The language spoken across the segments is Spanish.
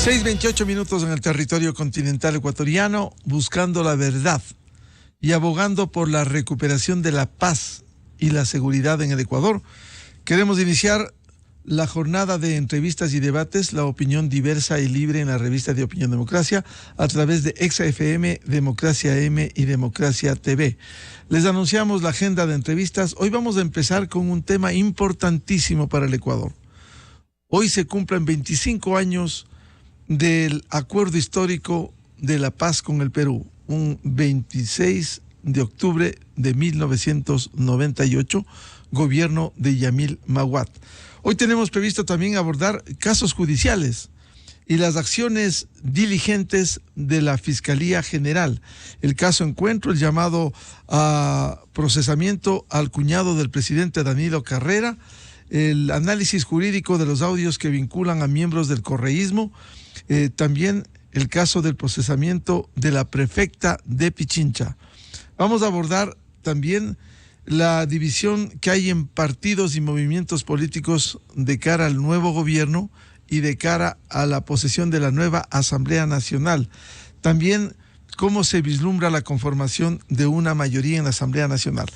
6:28 en el territorio continental ecuatoriano, buscando la verdad y abogando por la recuperación de la paz y la seguridad en el Ecuador. Queremos iniciar la jornada de entrevistas y debates, la opinión diversa y libre en la revista de Opinión Democracia, a través de Exa FM, Democracia M y Democracia TV. Les anunciamos la agenda de entrevistas. Hoy vamos a empezar con un tema importantísimo para el Ecuador. Hoy se cumplen 25 años del acuerdo histórico de la paz con el Perú, un 26 de octubre de 1998, gobierno de Yamil Maguad. Hoy tenemos previsto también abordar casos judiciales y las acciones diligentes de la Fiscalía General. El caso Encuentro, el llamado a procesamiento al cuñado del presidente Danilo Carrera, el análisis jurídico de los audios que vinculan a miembros del correísmo, también el caso del procesamiento de la prefecta de Pichincha. Vamos a abordar también la división que hay en partidos y movimientos políticos de cara al nuevo gobierno y de cara a la posesión de la nueva Asamblea Nacional. También cómo se vislumbra la conformación de una mayoría en la Asamblea Nacional.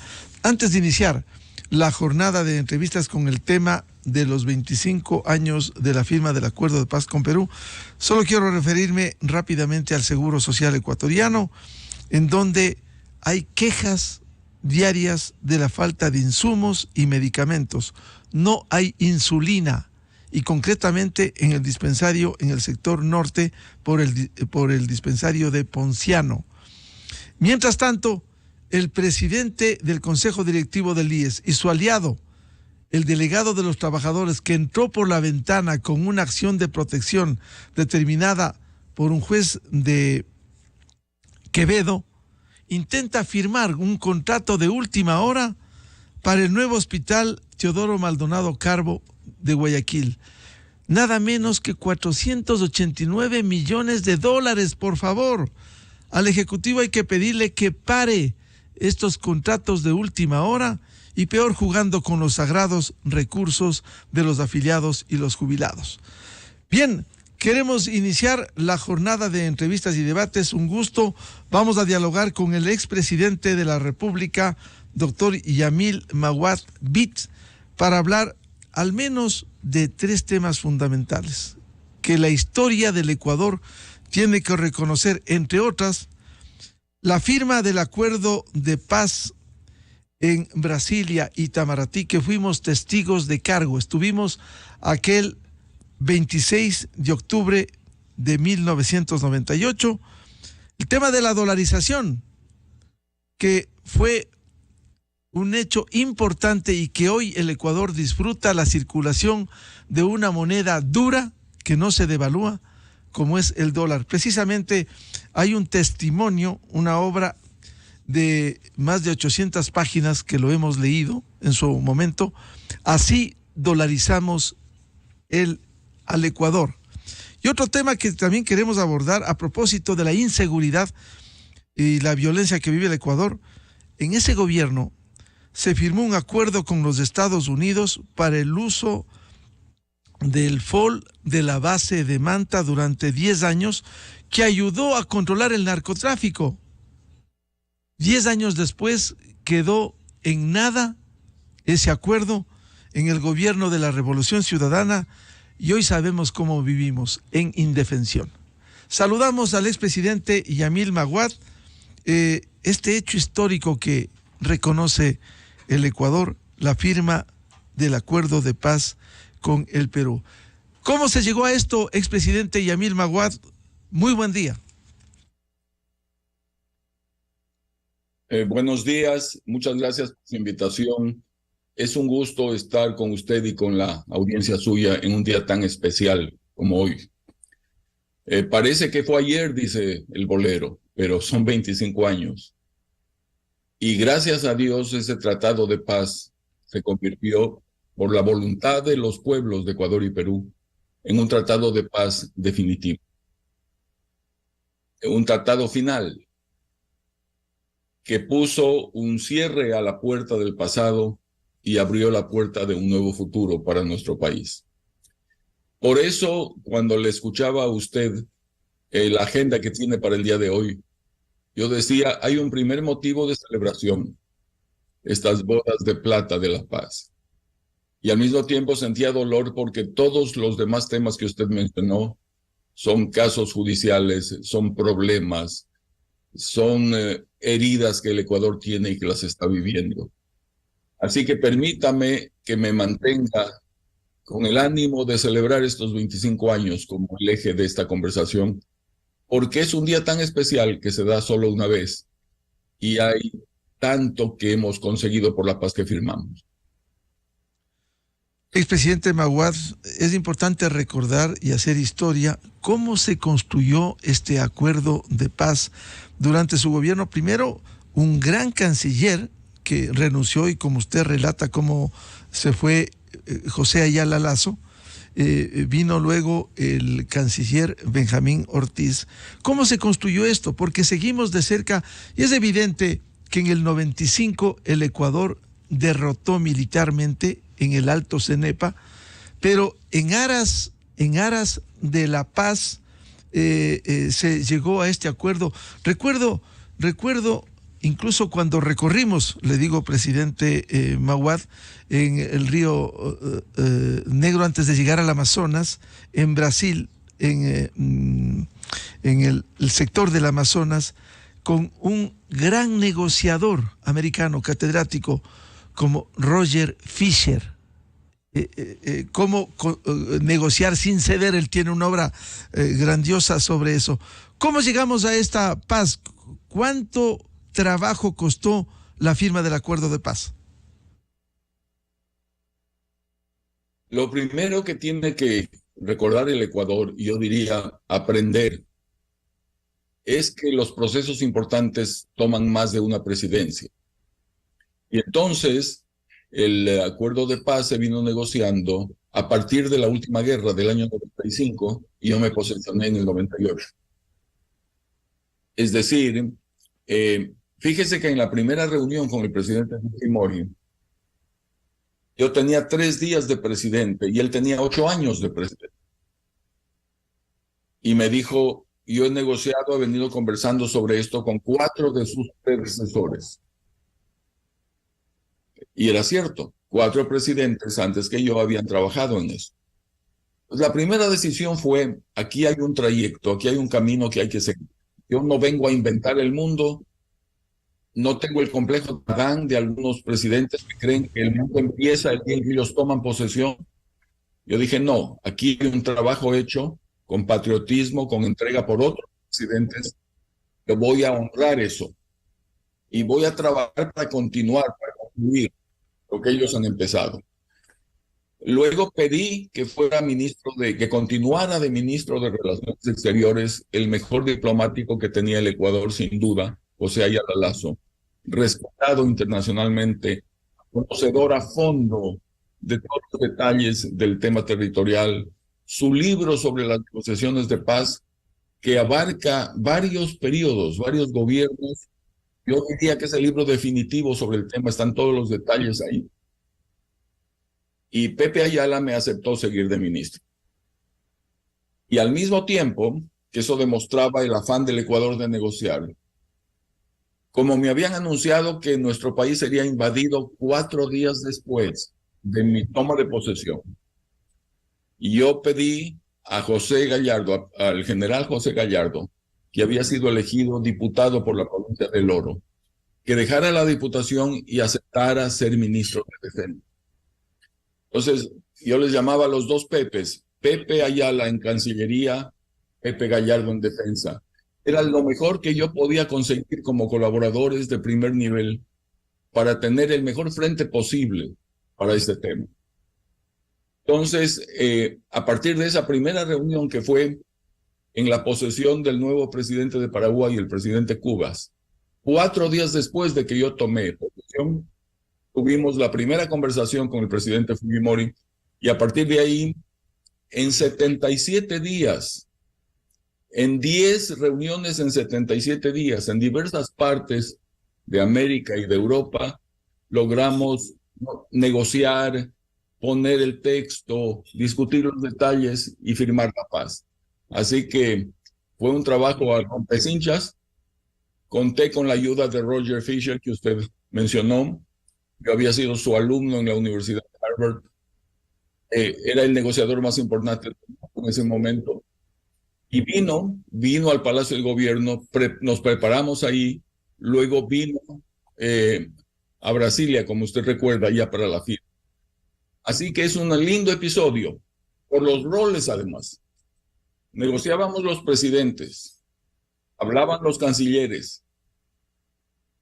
Antes de iniciar la jornada de entrevistas con el tema de los 25 años de la firma del Acuerdo de Paz con Perú, solo quiero referirme rápidamente al Seguro Social ecuatoriano, en donde hay quejas diarias de la falta de insumos y medicamentos. No hay insulina, y concretamente en el dispensario en el sector norte por el dispensario de Ponciano. Mientras tanto, el presidente del Consejo Directivo del IES y su aliado, el delegado de los trabajadores, que entró por la ventana con una acción de protección determinada por un juez de Quevedo, intenta firmar un contrato de última hora para el nuevo hospital Teodoro Maldonado Carbo de Guayaquil. Nada menos que $489 millones, por favor. Al Ejecutivo hay que pedirle que pare estos contratos de última hora y peor jugando con los sagrados recursos de los afiliados y los jubilados. Bien, queremos iniciar la jornada de entrevistas y debates. Un gusto. Vamos a dialogar con el expresidente de la República, doctor Yamil Maguad Bit, para hablar al menos de 3 temas fundamentales que la historia del Ecuador tiene que reconocer, entre otras, la firma del acuerdo de paz en Brasilia, Itamaraty, que fuimos testigos de cargo. Estuvimos aquel 26 de octubre de 1998. El tema de la dolarización, que fue un hecho importante y que hoy el Ecuador disfruta la circulación de una moneda dura que no se devalúa, como es el dólar. Precisamente hay un testimonio, una obra de más de 800 páginas que lo hemos leído en su momento. Así dolarizamos al Ecuador. Y otro tema que también queremos abordar a propósito de la inseguridad y la violencia que vive el Ecuador. En ese gobierno se firmó un acuerdo con los Estados Unidos para el uso del FOL de la base de Manta durante 10 años, que ayudó a controlar el narcotráfico. 10 años después quedó en nada ese acuerdo en el gobierno de la Revolución Ciudadana y hoy sabemos cómo vivimos, en indefensión. Saludamos al expresidente Yamil Maguad, este hecho histórico que reconoce el Ecuador, la firma del acuerdo de paz con el Perú. ¿Cómo se llegó a esto, expresidente Yamil Maguad? Muy buen día. Buenos días, muchas gracias por su invitación. Es un gusto estar con usted y con la audiencia suya en un día tan especial como hoy. Parece que fue ayer, dice el bolero, pero son 25 años. Y gracias a Dios ese tratado de paz se convirtió, por la voluntad de los pueblos de Ecuador y Perú, en un tratado de paz definitivo. Un tratado final que puso un cierre a la puerta del pasado y abrió la puerta de un nuevo futuro para nuestro país. Por eso, cuando le escuchaba a usted la agenda que tiene para el día de hoy, yo decía, hay un primer motivo de celebración, estas bodas de plata de la paz. Y al mismo tiempo sentía dolor porque todos los demás temas que usted mencionó son casos judiciales, son problemas, son heridas que el Ecuador tiene y que las está viviendo. Así que permítame que me mantenga con el ánimo de celebrar estos 25 años como el eje de esta conversación, porque es un día tan especial que se da solo una vez y hay tanto que hemos conseguido por la paz que firmamos. Expresidente Maguad, es importante recordar y hacer historia cómo se construyó este acuerdo de paz durante su gobierno. Primero, un gran canciller que renunció y como usted relata cómo se fue José Ayala Lazo, vino luego el canciller Benjamín Ortiz. ¿Cómo se construyó esto? Porque seguimos de cerca y es evidente que en el 95 el Ecuador derrotó militarmente en el Alto Cenepa, pero en aras de la paz se llegó a este acuerdo. Recuerdo incluso cuando recorrimos, le digo, presidente Maguad, en el río Negro antes de llegar al Amazonas, en Brasil, en el sector del Amazonas, con un gran negociador americano, catedrático, como Roger Fisher. Cómo negociar sin ceder. Él tiene una obra grandiosa sobre eso. ¿Cómo llegamos a esta paz? ¿Cuánto trabajo costó la firma del acuerdo de paz? Lo primero que tiene que recordar el Ecuador, y yo diría aprender, es que los procesos importantes toman más de una presidencia. Y entonces el acuerdo de paz se vino negociando a partir de la última guerra del año 95 y yo me posesioné en el 98. Es decir, fíjese que en la primera reunión con el presidente Fujimori, yo tenía 3 días de presidente y él tenía 8 años de presidente. Y me dijo, yo he negociado, he venido conversando sobre esto con 4 de sus predecesores. Y era cierto, 4 presidentes antes que yo habían trabajado en eso. Pues la primera decisión fue, aquí hay un trayecto, aquí hay un camino que hay que seguir. Yo no vengo a inventar el mundo, no tengo el complejo de algunos presidentes que creen que el mundo empieza el día en que ellos toman posesión. Yo dije, no, aquí hay un trabajo hecho con patriotismo, con entrega por otros presidentes, que voy a honrar eso. Y voy a trabajar para continuar, para concluir lo que ellos han empezado. Luego pedí que fuera que continuara de ministro de Relaciones Exteriores, el mejor diplomático que tenía el Ecuador, sin duda, José Ayala Lazo, respetado internacionalmente, conocedor a fondo de todos los detalles del tema territorial, su libro sobre las negociaciones de paz, que abarca varios periodos, varios gobiernos. Yo diría que es el libro definitivo sobre el tema, están todos los detalles ahí. Y Pepe Ayala me aceptó seguir de ministro. Y al mismo tiempo, que eso demostraba el afán del Ecuador de negociar, como me habían anunciado que nuestro país sería invadido 4 días después de mi toma de posesión, y yo pedí a José Gallardo, al general José Gallardo, que había sido elegido diputado por la provincia del Oro, que dejara la diputación y aceptara ser ministro de Defensa. Entonces, yo les llamaba a los 2 Pepes, Pepe Ayala en Cancillería, Pepe Gallardo en Defensa. Era lo mejor que yo podía conseguir como colaboradores de primer nivel para tener el mejor frente posible para este tema. Entonces, a partir de esa primera reunión que fue en la posesión del nuevo presidente de Paraguay, el presidente Cubas, 4 días después de que yo tomé posesión, tuvimos la primera conversación con el presidente Fujimori y a partir de ahí, en 77 días, en 10 reuniones en 77 días, en diversas partes de América y de Europa, logramos negociar, poner el texto, discutir los detalles y firmar la paz. Así que fue un trabajo a rompecinchas. Conté con la ayuda de Roger Fisher, que usted mencionó. Yo había sido su alumno en la Universidad de Harvard. Era el negociador más importante en ese momento. Y vino al Palacio del Gobierno, nos preparamos ahí, luego vino a Brasilia, como usted recuerda, ya para la firma. Así que es un lindo episodio, por los roles además. Negociábamos los presidentes, hablaban los cancilleres,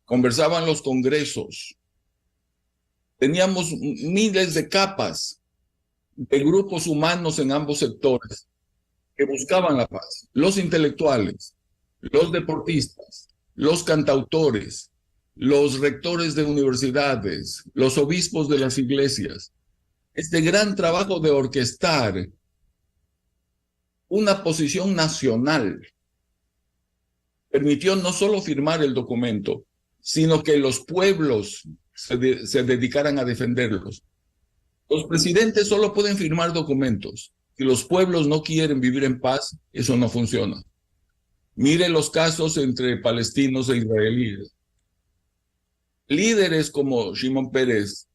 conversaban los congresos. Teníamos miles de capas de grupos humanos en ambos sectores que buscaban la paz. Los intelectuales, los deportistas, los cantautores, los rectores de universidades, los obispos de las iglesias. Este gran trabajo de orquestar una posición nacional permitió no solo firmar el documento, sino que los pueblos se dedicaran a defenderlos. Los presidentes solo pueden firmar documentos. Si los pueblos no quieren vivir en paz, eso no funciona. Mire los casos entre palestinos e israelíes. Líderes como Shimon Peres,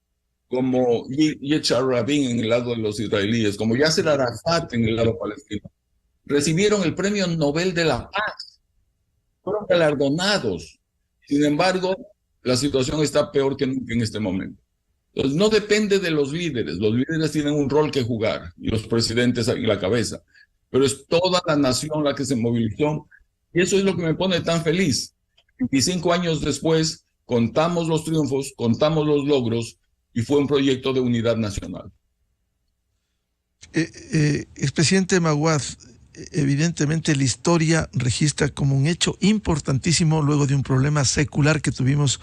como Yitzhak Rabin en el lado de los israelíes, como Yasser Arafat en el lado palestino, recibieron el Premio Nobel de la Paz. Fueron galardonados. Sin embargo, la situación está peor que nunca en este momento. Entonces, no depende de los líderes tienen un rol que jugar y los presidentes en la cabeza, pero es toda la nación la que se movilizó y eso es lo que me pone tan feliz. 25 años después, contamos los triunfos, contamos los logros y fue un proyecto de unidad nacional. Expresidente Maguad, evidentemente la historia registra como un hecho importantísimo luego de un problema secular que tuvimos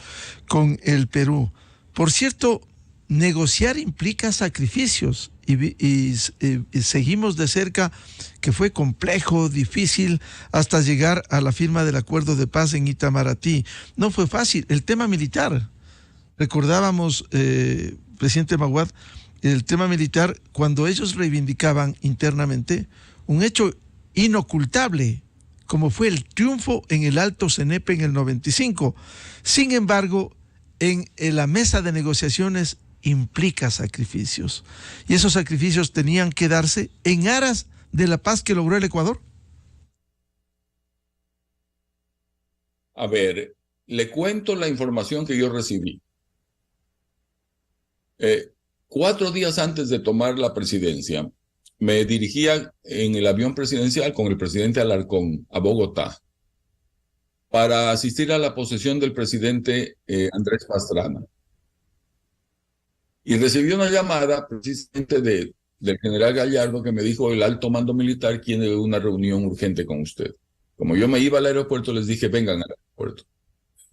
con el Perú. Por cierto, negociar implica sacrificios y seguimos de cerca que fue complejo, difícil, hasta llegar a la firma del acuerdo de paz en Itamaraty. No fue fácil. El tema militar, recordábamos, presidente Maguad, el tema militar, cuando ellos reivindicaban internamente un hecho inocultable, como fue el triunfo en el Alto Cenepe en el 95. Sin embargo, en la mesa de negociaciones implica sacrificios. Y esos sacrificios tenían que darse en aras de la paz que logró el Ecuador. A ver, le cuento la información que yo recibí. 4 días antes de tomar la presidencia, me dirigía en el avión presidencial con el presidente Alarcón a Bogotá para asistir a la posesión del presidente Andrés Pastrana. Y recibí una llamada precisamente del general Gallardo que me dijo: el alto mando militar quiere una reunión urgente con usted. Como yo me iba al aeropuerto, les dije: vengan al aeropuerto.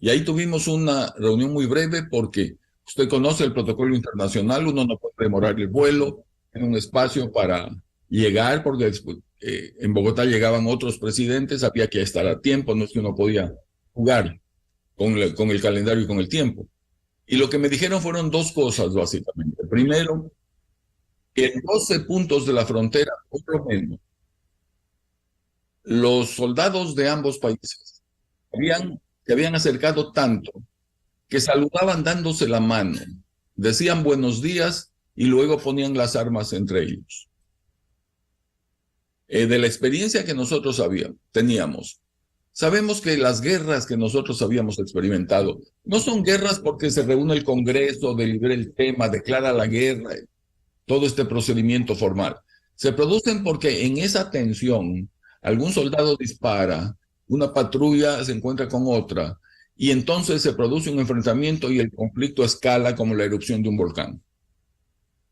Y ahí tuvimos una reunión muy breve porque usted conoce el protocolo internacional, uno no puede demorar el vuelo en un espacio para llegar, porque en Bogotá llegaban otros presidentes, había que estar a tiempo, no es que uno podía jugar con el calendario y con el tiempo. Y lo que me dijeron fueron 2 cosas, básicamente. Primero, que en 12 puntos de la frontera, por lo menos, los soldados de ambos países se habían acercado tanto que saludaban dándose la mano, decían buenos días y luego ponían las armas entre ellos. De la experiencia que nosotros teníamos, sabemos que las guerras que nosotros habíamos experimentado no son guerras porque se reúne el Congreso, delibera el tema, declara la guerra, todo este procedimiento formal. Se producen porque en esa tensión algún soldado dispara, una patrulla se encuentra con otra, y entonces se produce un enfrentamiento y el conflicto escala como la erupción de un volcán.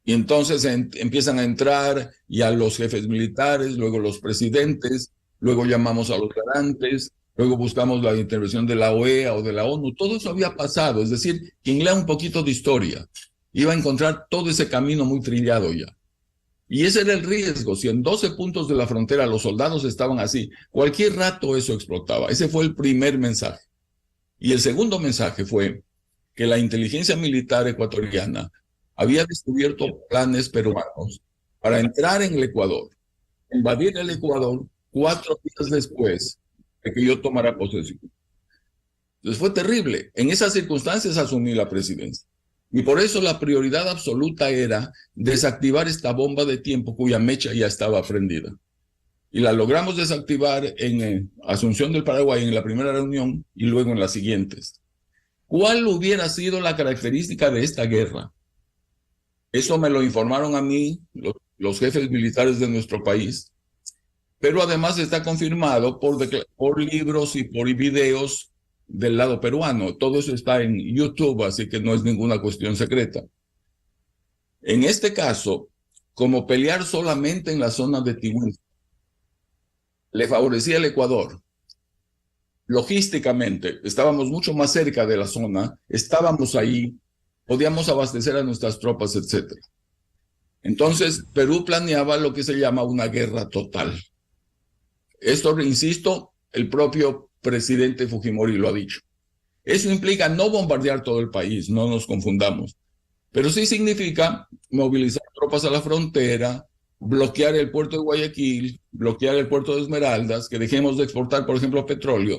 Y entonces empiezan a entrar ya los jefes militares, luego los presidentes, luego llamamos a los garantes, luego buscamos la intervención de la OEA o de la ONU. Todo eso había pasado, es decir, quien lea un poquito de historia iba a encontrar todo ese camino muy trillado ya. Y ese era el riesgo. Si en 12 puntos de la frontera los soldados estaban así, cualquier rato eso explotaba. Ese fue el primer mensaje. Y el segundo mensaje fue que la inteligencia militar ecuatoriana había descubierto planes peruanos para entrar en el Ecuador, invadir el Ecuador 4 días después de que yo tomara posesión. Entonces fue terrible. En esas circunstancias asumí la presidencia. Y por eso la prioridad absoluta era desactivar esta bomba de tiempo cuya mecha ya estaba prendida. Y la logramos desactivar en Asunción del Paraguay en la primera reunión y luego en las siguientes. ¿Cuál hubiera sido la característica de esta guerra? Eso me lo informaron a mí los jefes militares de nuestro país, pero además está confirmado por libros y por videos del lado peruano. Todo eso está en YouTube, así que no es ninguna cuestión secreta. En este caso, como pelear solamente en la zona de Tihuanaco le favorecía al Ecuador. Logísticamente, estábamos mucho más cerca de la zona, estábamos ahí, podíamos abastecer a nuestras tropas, etc. Entonces, Perú planeaba lo que se llama una guerra total. Esto, insisto, el propio presidente Fujimori lo ha dicho. Eso implica no bombardear todo el país, no nos confundamos, pero sí significa movilizar tropas a la frontera, bloquear el puerto de Guayaquil, bloquear el puerto de Esmeraldas, que dejemos de exportar, por ejemplo, petróleo.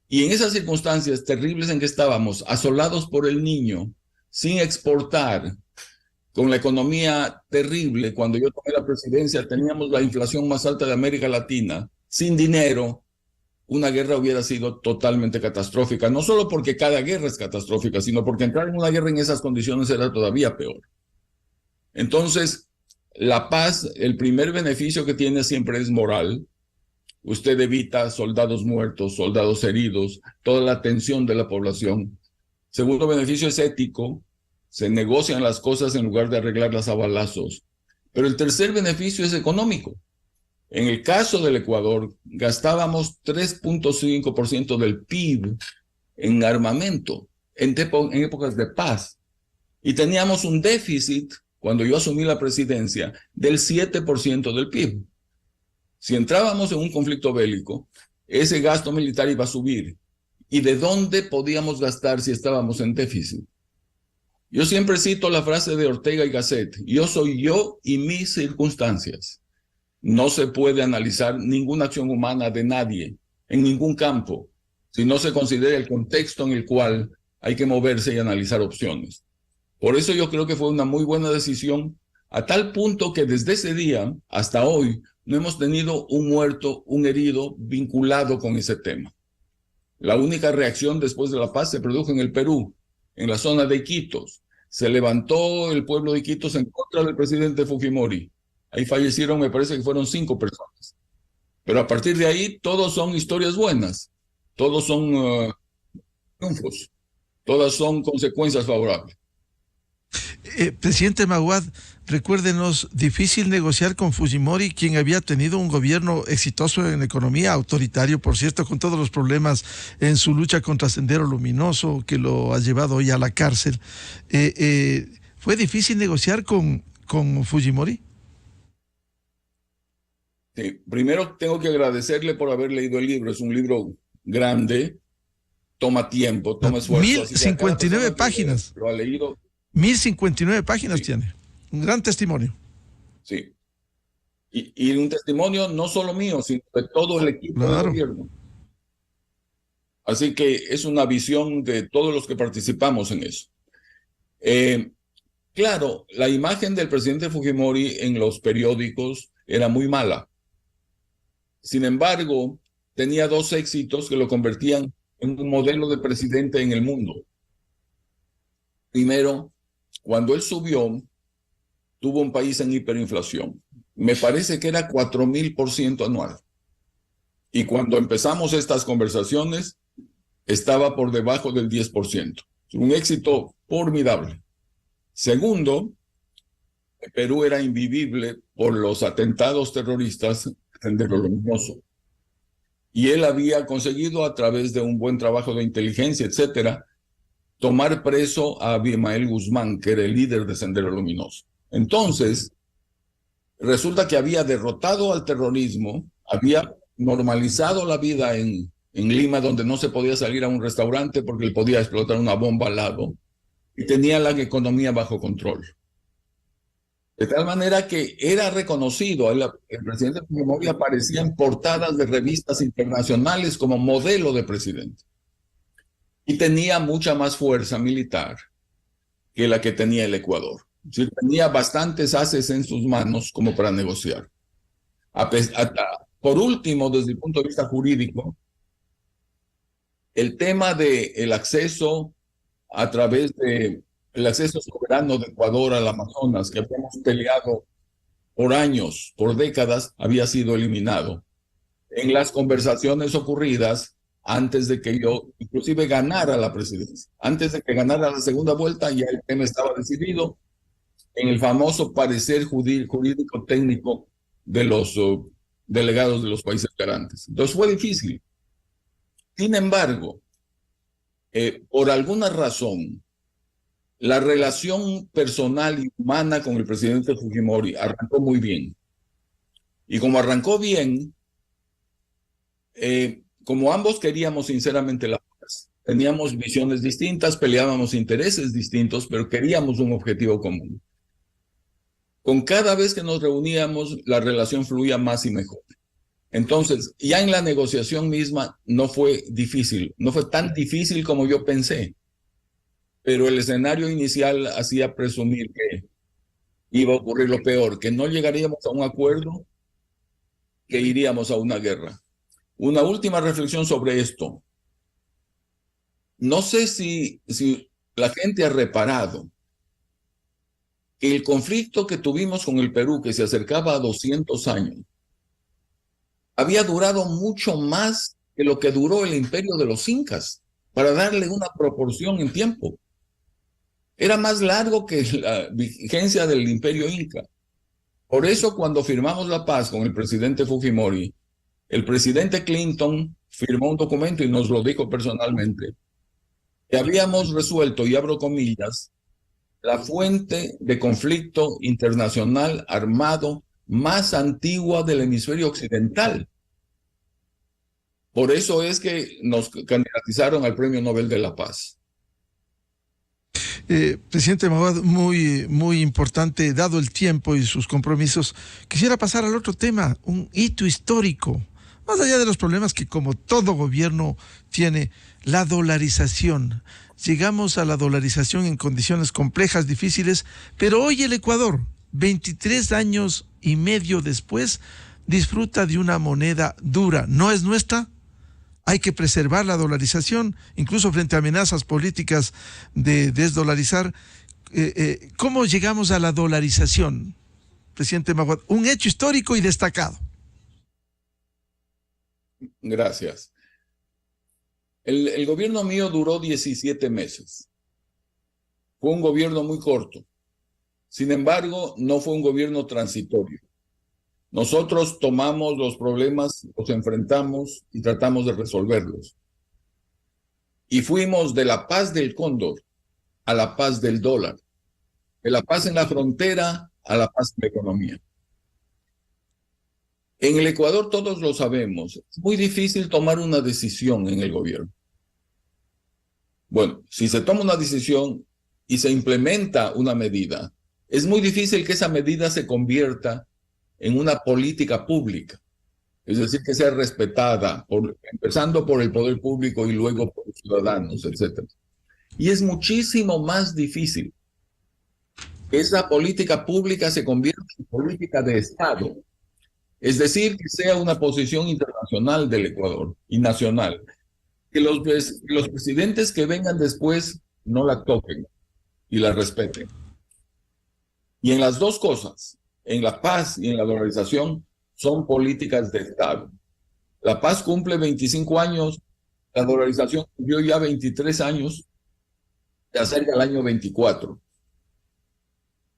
Y en esas circunstancias terribles en que estábamos, asolados por el Niño, sin exportar, con la economía terrible, cuando yo tomé la presidencia teníamos la inflación más alta de América Latina, sin dinero, una guerra hubiera sido totalmente catastrófica, no solo porque cada guerra es catastrófica, sino porque entrar en una guerra en esas condiciones era todavía peor. Entonces, la paz, el primer beneficio que tiene siempre es moral. Usted evita soldados muertos, soldados heridos, toda la tensión de la población. Segundo beneficio es ético. Se negocian las cosas en lugar de arreglarlas a balazos. Pero el tercer beneficio es económico. En el caso del Ecuador, gastábamos 3.5% del PIB en armamento en épocas de paz. Y teníamos un déficit, cuando yo asumí la presidencia, del 7% del PIB. Si entrábamos en un conflicto bélico, ese gasto militar iba a subir. ¿Y de dónde podíamos gastar si estábamos en déficit? Yo siempre cito la frase de Ortega y Gasset: yo soy yo y mis circunstancias. No se puede analizar ninguna acción humana de nadie, en ningún campo, si no se considera el contexto en el cual hay que moverse y analizar opciones. Por eso yo creo que fue una muy buena decisión, a tal punto que desde ese día hasta hoy no hemos tenido un muerto, un herido vinculado con ese tema. La única reacción después de la paz se produjo en el Perú, en la zona de Iquitos. Se levantó el pueblo de Iquitos en contra del presidente Fujimori. Ahí fallecieron, me parece que fueron 5 personas. Pero a partir de ahí, todos son historias buenas. Todos son triunfos. Todas son consecuencias favorables. Presidente Maguad, recuérdenos, difícil negociar con Fujimori, quien había tenido un gobierno exitoso en economía, autoritario, por cierto, con todos los problemas en su lucha contra Sendero Luminoso, que lo ha llevado hoy a la cárcel. ¿Fue difícil negociar con Fujimori? Sí, primero tengo que agradecerle por haber leído el libro. Es un libro grande, toma tiempo, toma esfuerzo. 1059 páginas. Lo ha leído. 1059 páginas, sí. Tiene. Un gran testimonio. Sí. Y un testimonio no solo mío, sino de todo el equipo de gobierno. Así que es una visión de todos los que participamos en eso. Claro, la imagen del presidente Fujimori en los periódicos era muy mala. Sin embargo, tenía 2 éxitos que lo convertían en un modelo de presidente en el mundo. Primero, cuando él subió, tuvo un país en hiperinflación. Me parece que era 4.000% anual. Y cuando empezamos estas conversaciones, estaba por debajo del 10%. Un éxito formidable. Segundo, Perú era invivible por los atentados terroristas en Sendero Luminoso. Y él había conseguido, a través de un buen trabajo de inteligencia, etcétera, tomar preso a Abimael Guzmán, que era el líder de Sendero Luminoso. Entonces, resulta que había derrotado al terrorismo, había normalizado la vida en Lima, donde no se podía salir a un restaurante porque él podía explotar una bomba al lado. y tenía la economía bajo control. De tal manera que era reconocido, el presidente Fujimori aparecía en portadas de revistas internacionales como modelo de presidente. Y tenía mucha más fuerza militar que la que tenía el Ecuador. Es decir, tenía bastantes haces en sus manos como para negociar. Por último, desde el punto de vista jurídico, el tema del acceso a través de el acceso soberano de Ecuador al Amazonas, que habíamos peleado por años, por décadas, había sido eliminado. En las conversaciones ocurridas antes de que yo inclusive ganara la presidencia, antes de que ganara la segunda vuelta, ya el tema estaba decidido en el famoso parecer jurídico técnico de los delegados de los países garantes. Entonces fue difícil. Sin embargo, por alguna razón, la relación personal y humana con el presidente Fujimori arrancó muy bien. Y como arrancó bien, como ambos queríamos sinceramente la paz, teníamos visiones distintas, peleábamos intereses distintos, pero queríamos un objetivo común. Con cada vez que nos reuníamos, la relación fluía más y mejor. Entonces, ya en la negociación misma no fue difícil, no fue tan difícil como yo pensé, pero el escenario inicial hacía presumir que iba a ocurrir lo peor, que no llegaríamos a un acuerdo, que iríamos a una guerra. Una última reflexión sobre esto. No sé si la gente ha reparado que el conflicto que tuvimos con el Perú, que se acercaba a 200 años, había durado mucho más que lo que duró el imperio de los incas, para darle una proporción en tiempo. Era más largo que la vigencia del imperio inca. Por eso, cuando firmamos la paz con el presidente Fujimori, el presidente Clinton firmó un documento y nos lo dijo personalmente, que habíamos resuelto, y abro comillas, la fuente de conflicto internacional armado más antigua del hemisferio occidental. Por eso es que nos candidatizaron al Premio Nobel de la Paz. Presidente Mawad, muy importante, dado el tiempo y sus compromisos. Quisiera pasar al otro tema, un hito histórico, más allá de los problemas que como todo gobierno tiene, la dolarización. Llegamos a la dolarización en condiciones complejas, difíciles, pero hoy el Ecuador, 23 años y medio después, disfruta de una moneda dura. ¿No es nuestra? Hay que preservar la dolarización, incluso frente a amenazas políticas de desdolarizar. ¿Cómo llegamos a la dolarización, presidente Mawad? Un hecho histórico y destacado. Gracias. El gobierno mío duró 17 meses. Fue un gobierno muy corto. Sin embargo, no fue un gobierno transitorio. Nosotros tomamos los problemas, los enfrentamos y tratamos de resolverlos. Y fuimos de la paz del cóndor a la paz del dólar, de la paz en la frontera a la paz en la economía. En el Ecuador todos lo sabemos, es muy difícil tomar una decisión en el gobierno. Bueno, si se toma una decisión y se implementa una medida, es muy difícil que esa medida se convierta en una política pública, es decir, que sea respetada, empezando por el poder público y luego por los ciudadanos, etc. Y es muchísimo más difícil que esa política pública se convierta en política de Estado, es decir, que sea una posición internacional del Ecuador y nacional, que los presidentes que vengan después no la toquen y la respeten. Y en las dos cosas, en la paz y en la dolarización, son políticas de Estado. La paz cumple 25 años, la dolarización cumplió ya 23 años, se acerca al año 24.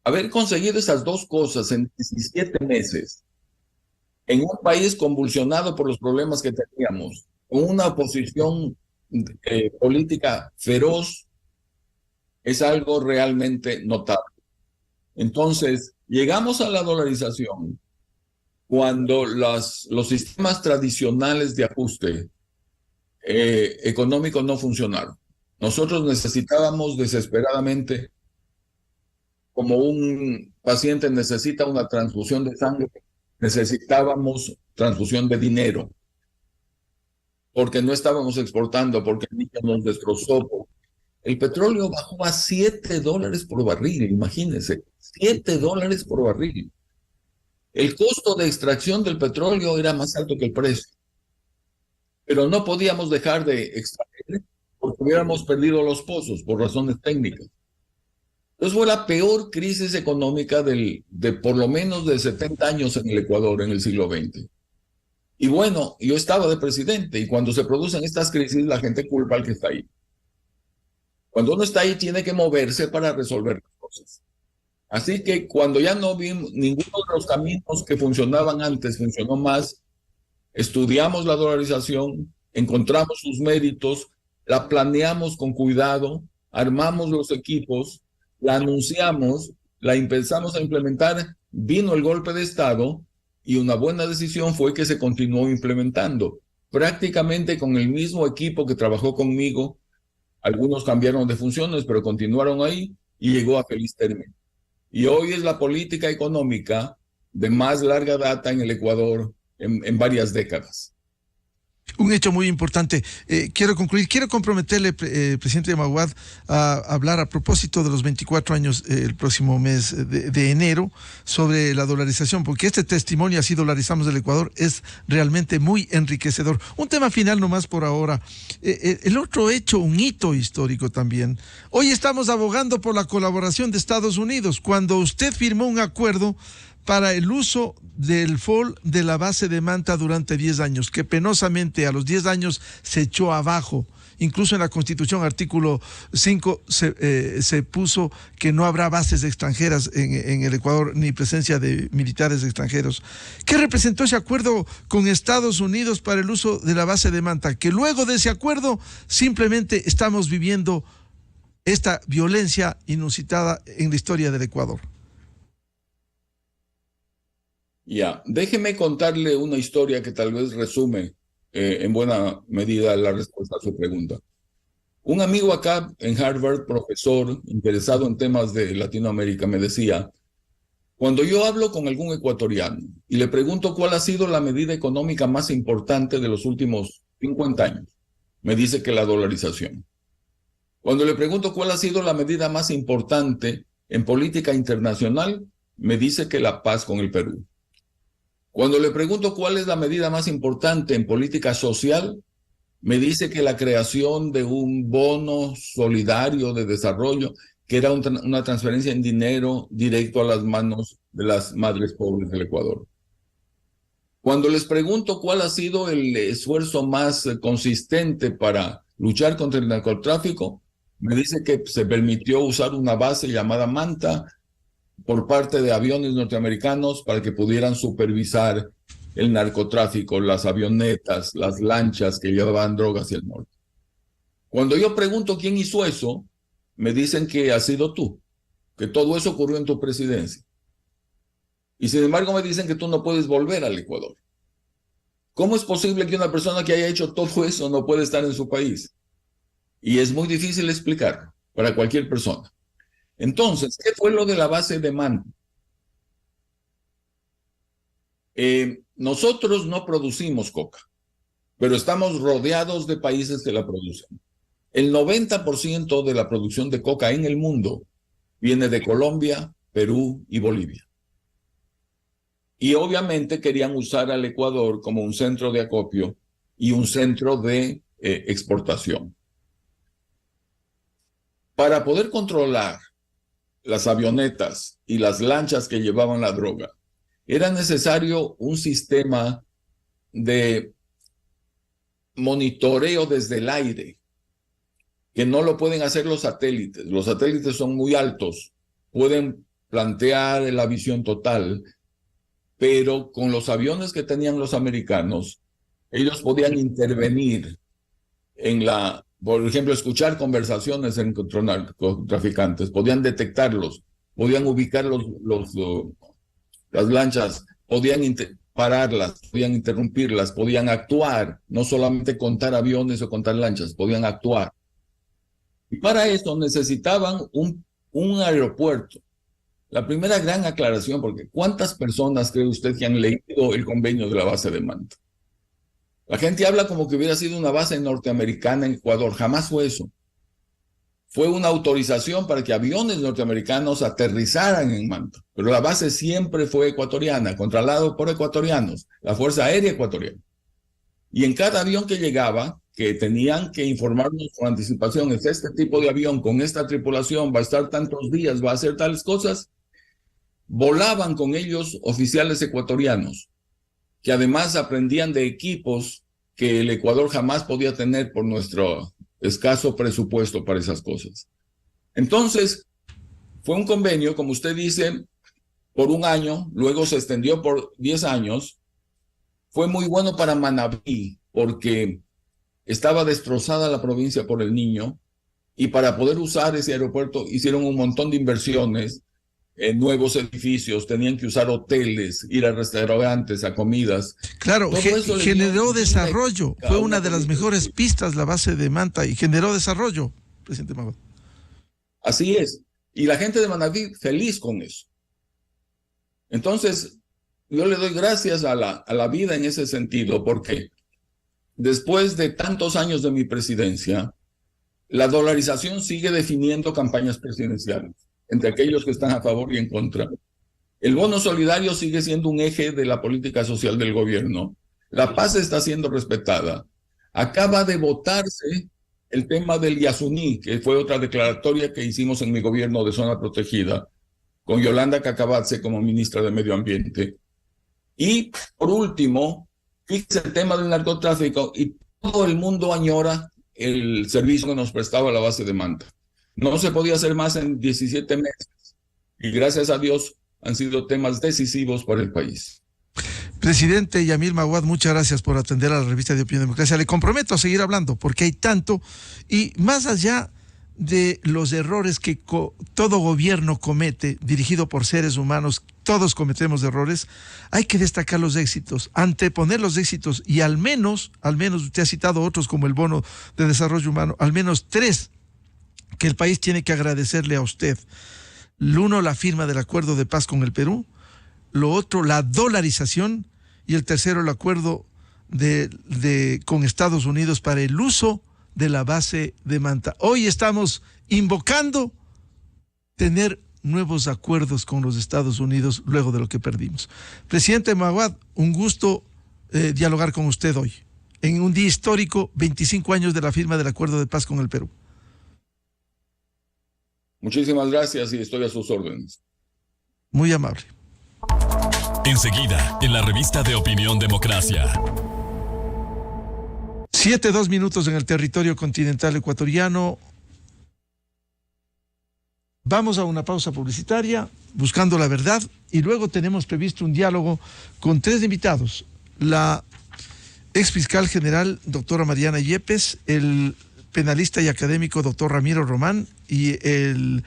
Haber conseguido esas dos cosas en 17 meses, en un país convulsionado por los problemas que teníamos, con una oposición política feroz, es algo realmente notable. Entonces, llegamos a la dolarización cuando los sistemas tradicionales de ajuste económico no funcionaron. Nosotros necesitábamos desesperadamente, como un paciente necesita una transfusión de sangre, necesitábamos transfusión de dinero, porque no estábamos exportando, porque el niño nos destrozó. El petróleo bajó a $7 por barril, imagínense, $7 por barril. El costo de extracción del petróleo era más alto que el precio, pero no podíamos dejar de extraer porque hubiéramos perdido los pozos por razones técnicas. Entonces fue la peor crisis económica de por lo menos de 70 años en el Ecuador en el siglo XX. Y bueno, yo estaba de presidente y cuando se producen estas crisis la gente culpa al que está ahí. Cuando uno está ahí tiene que moverse para resolver las cosas. Así que cuando ya no vimos ninguno de los caminos que funcionaban antes, funcionó más, estudiamos la dolarización, encontramos sus méritos, la planeamos con cuidado, armamos los equipos, la anunciamos, la empezamos a implementar, vino el golpe de Estado y una buena decisión fue que se continuó implementando, prácticamente con el mismo equipo que trabajó conmigo. Algunos cambiaron de funciones, pero continuaron ahí y llegó a feliz término. Y hoy es la política económica de más larga data en el Ecuador en varias décadas. Un hecho muy importante. Quiero concluir, quiero comprometerle, presidente Maguad, a hablar a propósito de los 24 años el próximo mes de enero sobre la dolarización, porque este testimonio, así dolarizamos el Ecuador, es realmente muy enriquecedor. Un tema final nomás por ahora. El otro hecho, un hito histórico también. Hoy estamos abogando por la colaboración de Estados Unidos, cuando usted firmó un acuerdo para el uso del FOL de la base de Manta durante 10 años, que penosamente a los 10 años se echó abajo. Incluso en la Constitución, artículo 5, se puso que no habrá bases extranjeras en el Ecuador, ni presencia de militares extranjeros. ¿Qué representó ese acuerdo con Estados Unidos para el uso de la base de Manta? Que luego de ese acuerdo simplemente estamos viviendo esta violencia inusitada en la historia del Ecuador. Ya, déjeme contarle una historia que tal vez resume en buena medida la respuesta a su pregunta. Un amigo acá en Harvard, profesor interesado en temas de Latinoamérica, me decía, cuando yo hablo con algún ecuatoriano y le pregunto cuál ha sido la medida económica más importante de los últimos 50 años, me dice que la dolarización. Cuando le pregunto cuál ha sido la medida más importante en política internacional, me dice que la paz con el Perú. Cuando le pregunto cuál es la medida más importante en política social, me dice que la creación de un bono solidario de desarrollo, que era una transferencia en dinero directo a las manos de las madres pobres del Ecuador. Cuando les pregunto cuál ha sido el esfuerzo más consistente para luchar contra el narcotráfico, me dice que se permitió usar una base llamada Manta por parte de aviones norteamericanos para que pudieran supervisar el narcotráfico, las avionetas, las lanchas que llevaban drogas hacia el norte. Cuando yo pregunto quién hizo eso, me dicen que has sido tú, que todo eso ocurrió en tu presidencia. Y sin embargo me dicen que tú no puedes volver al Ecuador. ¿Cómo es posible que una persona que haya hecho todo eso no pueda estar en su país? Y es muy difícil explicar para cualquier persona. Entonces, ¿qué fue lo de la base de Manta? Nosotros no producimos coca, pero estamos rodeados de países que la producen. El 90% de la producción de coca en el mundo viene de Colombia, Perú y Bolivia. Y obviamente querían usar al Ecuador como un centro de acopio y un centro de exportación. Para poder controlar las avionetas y las lanchas que llevaban la droga, era necesario un sistema de monitoreo desde el aire, que no lo pueden hacer los satélites. Los satélites son muy altos, pueden plantear la visión total, pero con los aviones que tenían los americanos, ellos podían intervenir en por ejemplo, escuchar conversaciones entre narcotraficantes, podían detectarlos, podían ubicar las lanchas, podían pararlas, podían interrumpirlas, podían actuar, no solamente contar aviones o contar lanchas, podían actuar. Y para eso necesitaban un aeropuerto. La primera gran aclaración, porque ¿cuántas personas cree usted que han leído el convenio de la base de Manta? La gente habla como que hubiera sido una base norteamericana en Ecuador. Jamás fue eso. Fue una autorización para que aviones norteamericanos aterrizaran en Manta. Pero la base siempre fue ecuatoriana, controlado por ecuatorianos, la Fuerza Aérea Ecuatoriana. Y en cada avión que llegaba, que tenían que informarnos con anticipación, es este tipo de avión con esta tripulación, va a estar tantos días, va a hacer tales cosas, volaban con ellos oficiales ecuatorianos, que además aprendían de equipos que el Ecuador jamás podía tener por nuestro escaso presupuesto para esas cosas. Entonces, fue un convenio, como usted dice, por 1 año, luego se extendió por 10 años. Fue muy bueno para Manabí, porque estaba destrozada la provincia por el Niño, y para poder usar ese aeropuerto hicieron un montón de inversiones en nuevos edificios, tenían que usar hoteles, ir a restaurantes, a comidas. Claro, generó desarrollo. Fue una de las mejores pistas la base de Manta y generó desarrollo, presidente Maguad. Así es. Y la gente de Manabí feliz con eso. Entonces, yo le doy gracias a la vida en ese sentido, porque después de tantos años de mi presidencia, la dolarización sigue definiendo campañas presidenciales entre aquellos que están a favor y en contra. El bono solidario sigue siendo un eje de la política social del gobierno. La paz está siendo respetada. Acaba de votarse el tema del Yasuní, que fue otra declaratoria que hicimos en mi gobierno de zona protegida, con Yolanda Cacabatze como ministra de Medio Ambiente. Y, por último, fíjese el tema del narcotráfico, y todo el mundo añora el servicio que nos prestaba la base de Manta. No se podía hacer más en 17 meses, y gracias a Dios han sido temas decisivos para el país. Presidente Yamil Maguad, muchas gracias por atender a la revista de Opinión y Democracia. Le comprometo a seguir hablando, porque hay tanto, y más allá de los errores que todo gobierno comete, dirigido por seres humanos, todos cometemos errores, hay que destacar los éxitos, anteponer los éxitos, y al menos usted ha citado otros como el bono de desarrollo humano, al menos 3 que el país tiene que agradecerle a usted. Uno, la firma del acuerdo de paz con el Perú; lo otro, la dolarización; y el tercero, el acuerdo con Estados Unidos para el uso de la base de Manta. Hoy estamos invocando tener nuevos acuerdos con los Estados Unidos luego de lo que perdimos. Presidente Maguad, un gusto dialogar con usted hoy, en un día histórico, 25 años de la firma del acuerdo de paz con el Perú. Muchísimas gracias y estoy a sus órdenes. Muy amable. Enseguida, en la revista de Opinión Democracia. 7:02 en el territorio continental ecuatoriano. Vamos a una pausa publicitaria, buscando la verdad, y luego tenemos previsto un diálogo con 3 invitados. La exfiscal general, doctora Mariana Yepes, el penalista y académico doctor Ramiro Román, y el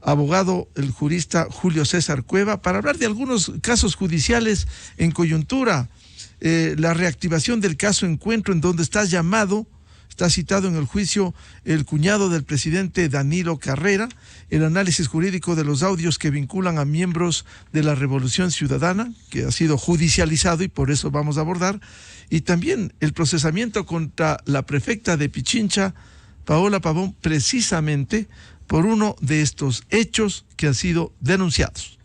abogado, el jurista Julio César Cueva, para hablar de algunos casos judiciales en coyuntura. La reactivación del caso Encuentro, en donde está citado en el juicio el cuñado del presidente Danilo Carrera; el análisis jurídico de los audios que vinculan a miembros de la Revolución Ciudadana, que ha sido judicializado y por eso vamos a abordar; y también el procesamiento contra la prefecta de Pichincha, Paola Pavón, precisamente por uno de estos hechos que han sido denunciados.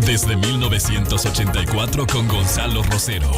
Desde 1984 con Gonzalo Rosero.